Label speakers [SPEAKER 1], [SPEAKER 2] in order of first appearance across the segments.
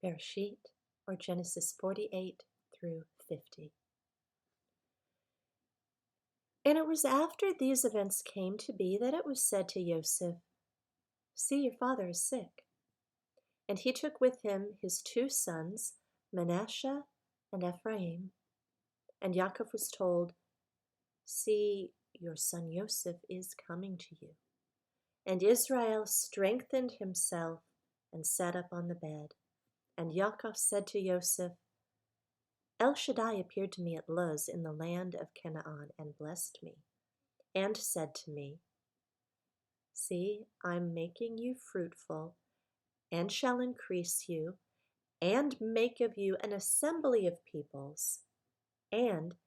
[SPEAKER 1] Bereshit, or Genesis 48 through 50. And it was after these events came to be that it was said to Yoseph, "See, your father is sick." And he took with him his two sons, Manasseh and Ephraim. And Yaakov was told, "See, your son Yoseph is coming to you." And Israel strengthened himself and sat up on the bed. And Yaakov said to Yoseph, "El Shaddai appeared to me at Luz in the land of Canaan and blessed me, and said to me, 'See, I'm making you fruitful, and shall increase you, and make of you an assembly of peoples, and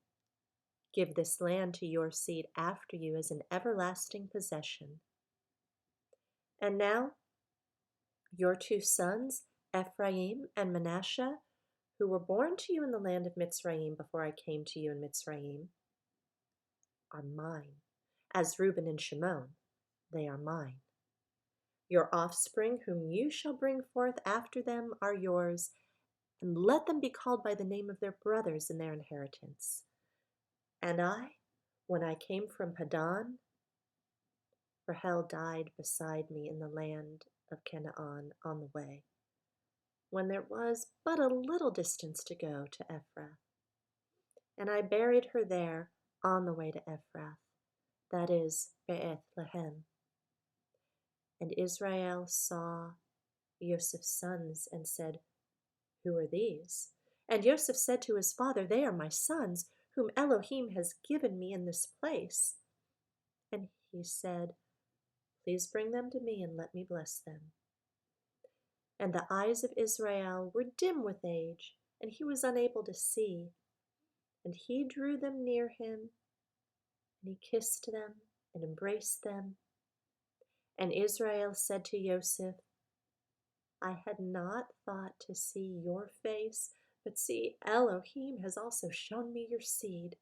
[SPEAKER 1] give this land to your seed after you as an everlasting possession.' And now your two sons, Ephraim and Manasseh, who were born to you in the land of Mitzrayim before I came to you in Mitzrayim, are mine. As Reuben and Shimon, they are mine. Your offspring, whom you shall bring forth after them, are yours, and let them be called by the name of their brothers in their inheritance. And I, when I came from Padan, Rahel died beside me in the land of Canaan on the way, when there was but a little distance to go to Ephrath. And I buried her there on the way to Ephrath, that is, Bethlehem. And Israel saw Joseph's sons and said, 'Who are these?' And Joseph said to his father, 'They are my sons, whom Elohim has given me in this place.' And he said, 'Please bring them to me and let me bless them.' And the eyes of Israel were dim with age, and he was unable to see. And he drew them near him, and he kissed them and embraced them. And Israel said to Yoseph, 'I had not thought to see your face, but see, Elohim has also shown me your seed.'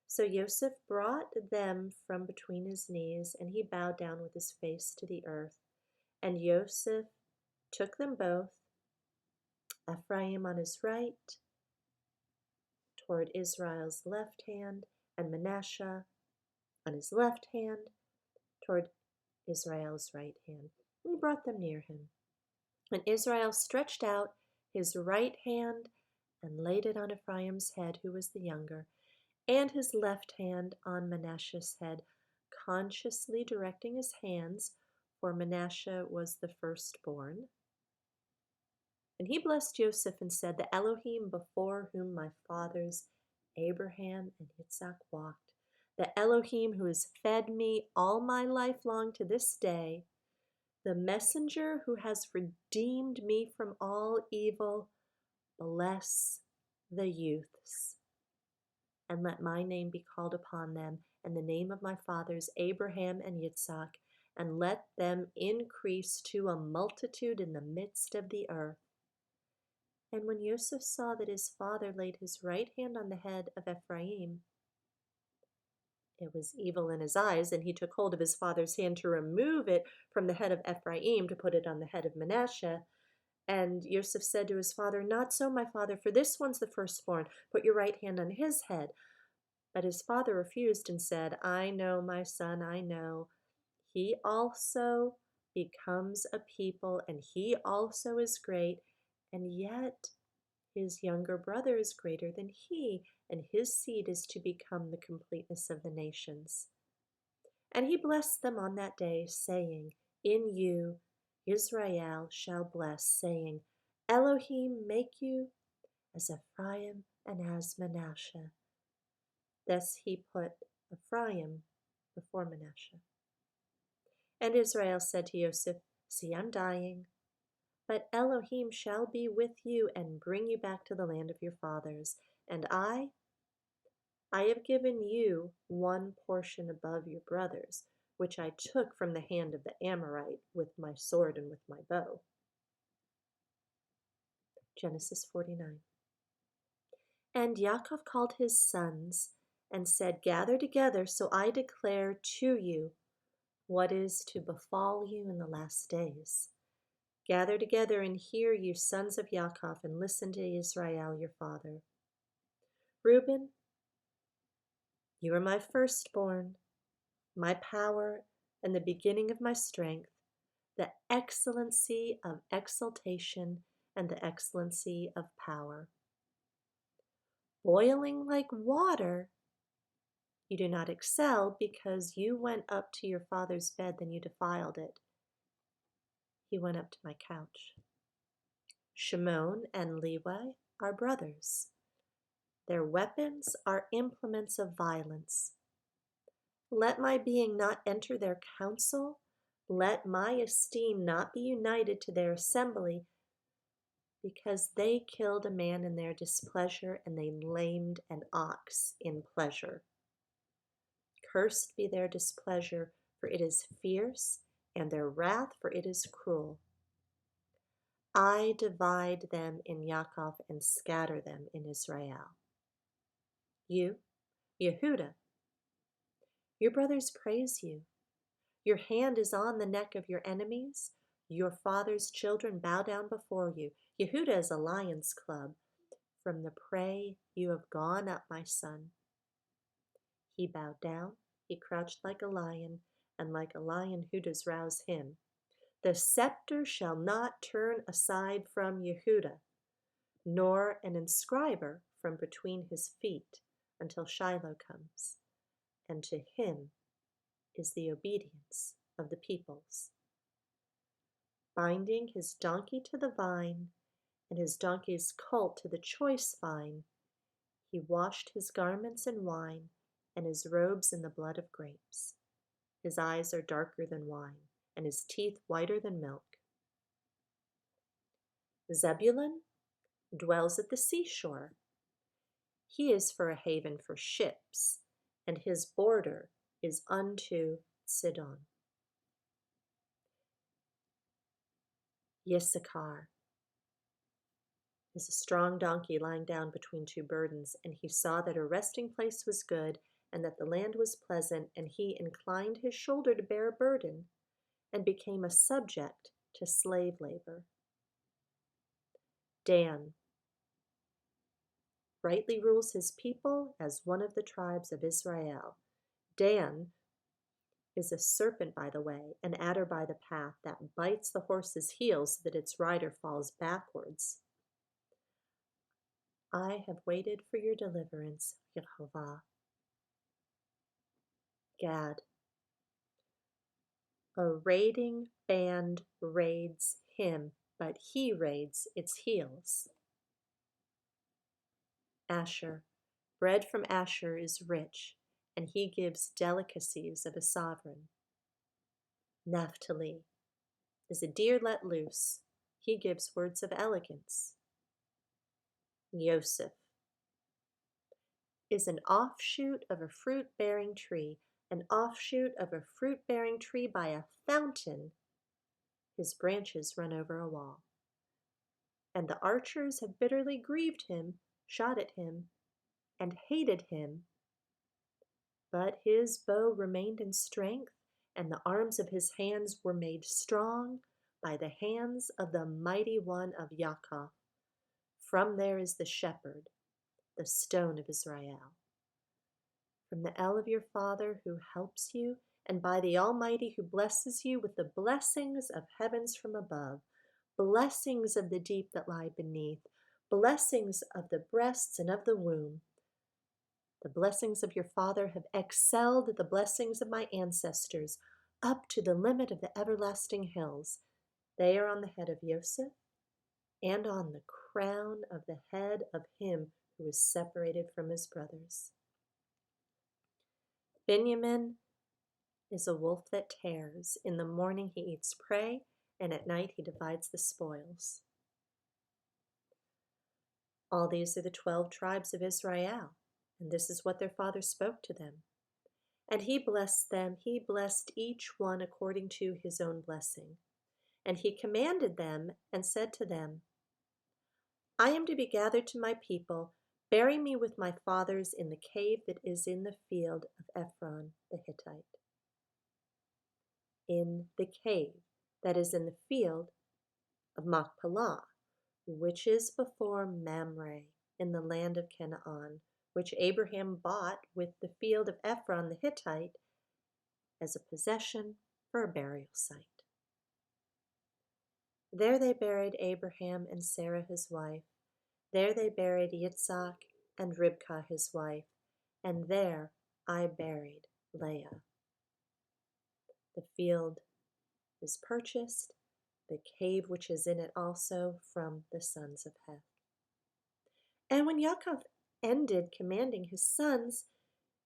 [SPEAKER 1] So Yoseph brought them from between his knees, and he bowed down with his face to the earth. And Yoseph took them both, Ephraim on his right, toward Israel's left hand, and Manasseh on his left hand, toward Israel's right hand. And he brought them near him. And Israel stretched out his right hand and laid it on Ephraim's head, who was the younger, and his left hand on Manasseh's head, consciously directing his hands, for Manasseh was the firstborn. And he blessed Joseph and said, 'The Elohim before whom my fathers Abraham and Yitzhak walked, the Elohim who has fed me all my life long to this day, the messenger who has redeemed me from all evil, bless the youths. And let my name be called upon them, and the name of my fathers Abraham and Yitzhak, and let them increase to a multitude in the midst of the earth.' And when Yoseph saw that his father laid his right hand on the head of Ephraim, it was evil in his eyes, and he took hold of his father's hand to remove it from the head of Ephraim to put it on the head of Manasseh. And Yoseph said to his father, 'Not so, my father, for this one's the firstborn. Put your right hand on his head.' But his father refused and said, 'I know, my son, I know. He also becomes a people, and he also is great, and yet his younger brother is greater than he, and his seed is to become the completeness of the nations.' And he blessed them on that day, saying, 'In you Yisra-el shall bless, saying, Elohim make you as Ephraim and as Manasseh.' Thus he put Ephraim before Manasseh. And Israel said to Yoseph, 'See, I'm dying, but Elohim shall be with you and bring you back to the land of your fathers. And I have given you one portion above your brothers, which I took from the hand of the Amorite with my sword and with my bow.'" Genesis 49. And Yaakov called his sons and said, "Gather together, so I declare to you what is to befall you in the last days. Gather together and hear, you sons of Yaakov, and listen to Yisra-el, your father. Reuben, you are my firstborn, my power, and the beginning of my strength, the excellency of exaltation and the excellency of power. Boiling like water, you do not excel because you went up to your father's bed, then you defiled it. He went up to my couch. Shimon and Levi are brothers. Their weapons are implements of violence. Let my being not enter their council. Let my esteem not be united to their assembly, because they killed a man in their displeasure, and they lamed an ox in pleasure. Cursed be their displeasure, for it is fierce, and their wrath, for it is cruel. I divide them in Yaakov and scatter them in Yisra-el. You, Yehuda, your brothers praise you. Your hand is on the neck of your enemies. Your father's children bow down before you. Yehuda is a lion's club. From the prey you have gone up, my son. He bowed down, he crouched like a lion, and like a lion who does rouse him. The scepter shall not turn aside from Yehuda, nor an inscriber from between his feet, until Shiloh comes, and to him is the obedience of the peoples. Binding his donkey to the vine, and his donkey's colt to the choice vine, he washed his garments in wine, and his robes in the blood of grapes. His eyes are darker than wine, and his teeth whiter than milk. Zebulun dwells at the seashore. He is for a haven for ships, and his border is unto Sidon. Issachar is a strong donkey lying down between two burdens, and he saw that her resting place was good, and that the land was pleasant, and he inclined his shoulder to bear a burden, and became a subject to slave labor. Dan rightly rules his people as one of the tribes of Israel. Dan is a serpent by the way, an adder by the path, that bites the horse's heels so that its rider falls backwards. I have waited for your deliverance, Yehovah. Gad. A raiding band raids him, but he raids its heels. Asher. Bread from Asher is rich, and he gives delicacies of a sovereign. Naphtali is a deer let loose. He gives words of elegance. Yoseph is an offshoot of a fruit-bearing tree, an offshoot of a fruit-bearing tree by a fountain. His branches run over a wall. And the archers have bitterly grieved him, shot at him, and hated him. But his bow remained in strength, and the arms of his hands were made strong by the hands of the mighty one of Yaakov. From there is the shepherd, the stone of Israel. From the El of your Father who helps you, and by the Almighty who blesses you with the blessings of heavens from above, blessings of the deep that lie beneath, blessings of the breasts and of the womb. The blessings of your father have excelled the blessings of my ancestors, up to the limit of the everlasting hills. They are on the head of Yoseph, and on the crown of the head of him who is separated from his brothers. Benjamin is a wolf that tears. In the morning he eats prey, and at night he divides the spoils. All these are the 12 tribes of Israel, and this is what their father spoke to them. And he blessed them, he blessed each one according to his own blessing. And he commanded them and said to them, I am to be gathered to my people. Bury me with my fathers in the cave that is in the field of Ephron the Hittite. In the cave that is in the field of Machpelah, which is before Mamre, in the land of Canaan, which Abraham bought with the field of Ephron the Hittite as a possession for a burial site. There they buried Abraham and Sarah his wife. There they buried Yitzhak and Ribkah his wife. And there I buried Leah. The field is purchased, the cave which is in it also, from the sons of Heth. And when Yaakov ended commanding his sons,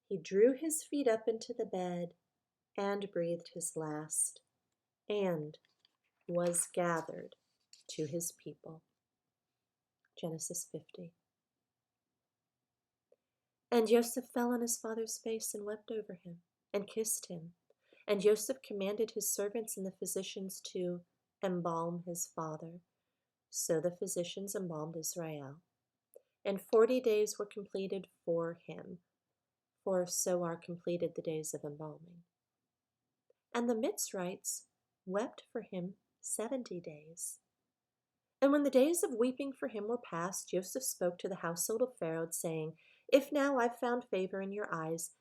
[SPEAKER 1] he drew his feet up into the bed and breathed his last, and was gathered to his people. Genesis 50. And Yoseph fell on his father's face and wept over him and kissed him. And Yoseph commanded his servants and the physicians to embalm his father. So the physicians embalmed Yisra-el. And 40 days were completed for him, for so are completed the days of embalming. And the Mitzrites wept for him 70 days. And when the days of weeping for him were past, Joseph spoke to the household of Pharaoh, saying, If now I've found favor in your eyes,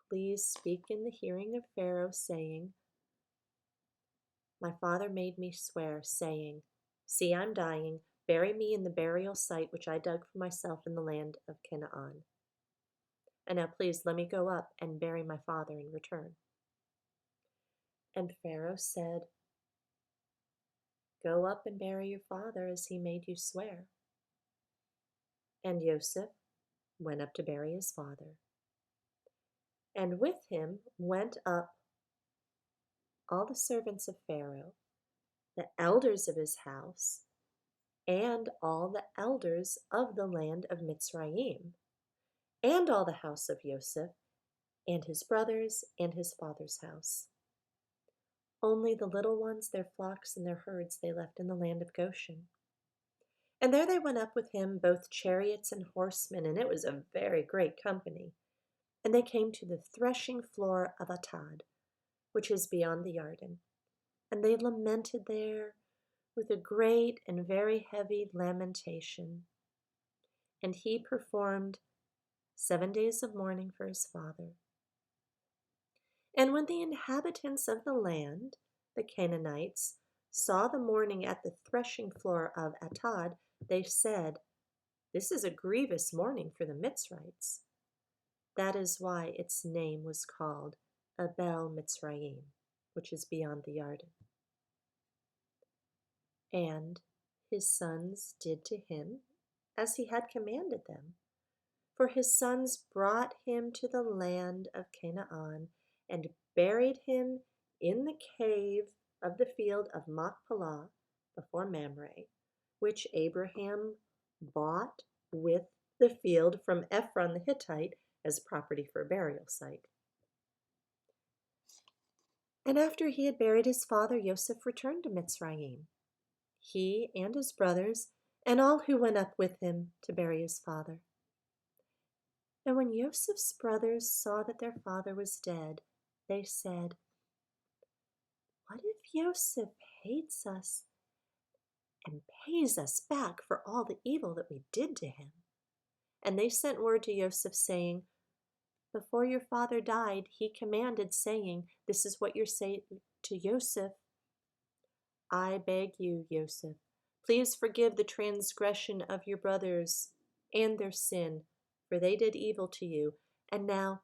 [SPEAKER 1] please speak in the hearing of Pharaoh, saying, My father made me swear, saying, See, I'm dying. Bury me in the burial site which I dug for myself in the land of Canaan. And now please let me go up and bury my father in return. And Pharaoh said, Go up and bury your father as he made you swear. And Yoseph went up to bury his father. And with him went up all the servants of Pharaoh, the elders of his house, and all the elders of the land of Mitzrayim, and all the house of Yoseph, and his brothers, and his father's house. Only the little ones, their flocks, and their herds they left in the land of Goshen. And there they went up with him, both chariots and horsemen, and it was a very great company. And they came to the threshing floor of Atad, which is beyond the Jordan. And they lamented there with a great and very heavy lamentation. And he performed 7 days of mourning for his father. And when the inhabitants of the land, the Canaanites, saw the mourning at the threshing floor of Atad, they said, This is a grievous mourning for the Mitzrites. That is why its name was called Abel Mitzrayim, which is beyond the Jordan. And his sons did to him as he had commanded them. For his sons brought him to the land of Canaan and buried him in the cave of the field of Machpelah before Mamre, which Abraham bought with the field from Ephron the Hittite as property for a burial site. And after he had buried his father, Yoseph returned to Mitzrayim, he and his brothers, and all who went up with him to bury his father. And when Joseph's brothers saw that their father was dead, they said, What if Yoseph hates us and pays us back for all the evil that we did to him? And they sent word to Yoseph, saying, Before your father died, he commanded, saying, This is what you're saying to Yoseph. I beg you, Yoseph, please forgive the transgression of your brothers and their sin, for they did evil to you. And now,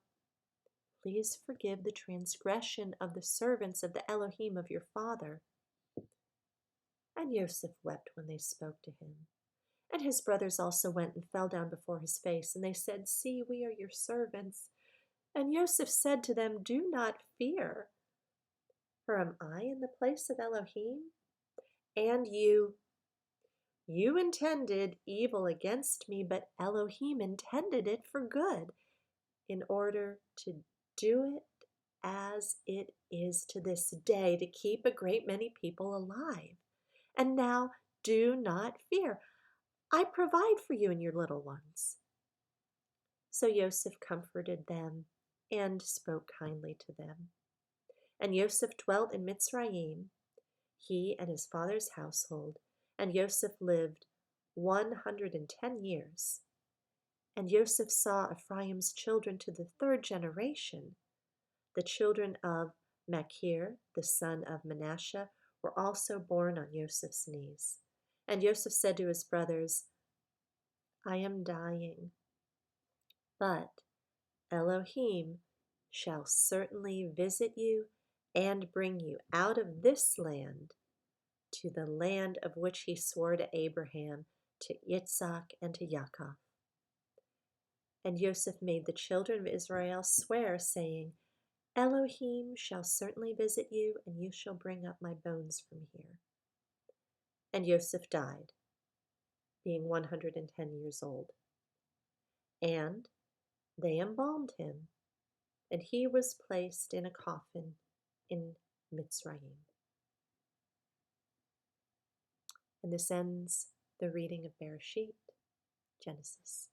[SPEAKER 1] please forgive the transgression of the servants of the Elohim of your father. And Yoseph wept when they spoke to him. And his brothers also went and fell down before his face, and they said, See, we are your servants. And Yoseph said to them, Do not fear, for am I in the place of Elohim? And you intended evil against me, but Elohim intended it for good, in order to do it as it is to this day, to keep a great many people alive. And now do not fear. I provide for you and your little ones. So Yoseph comforted them and spoke kindly to them. And Yoseph dwelt in Mitzrayim, he and his father's household, and Yoseph lived 110 years. And Yoseph saw Ephraim's children to the third generation. The children of Machir, the son of Manasseh, were also born on Joseph's knees. And Joseph said to his brothers, I am dying, but Elohim shall certainly visit you and bring you out of this land to the land of which he swore to Abraham, to Yitzhak, and to Yaakov. And Yoseph made the children of Israel swear, saying, Elohim shall certainly visit you, and you shall bring up my bones from here. And Yoseph died, being 110 years old. And they embalmed him, and he was placed in a coffin in Mitzrayim. And this ends the reading of Bereshit, Genesis.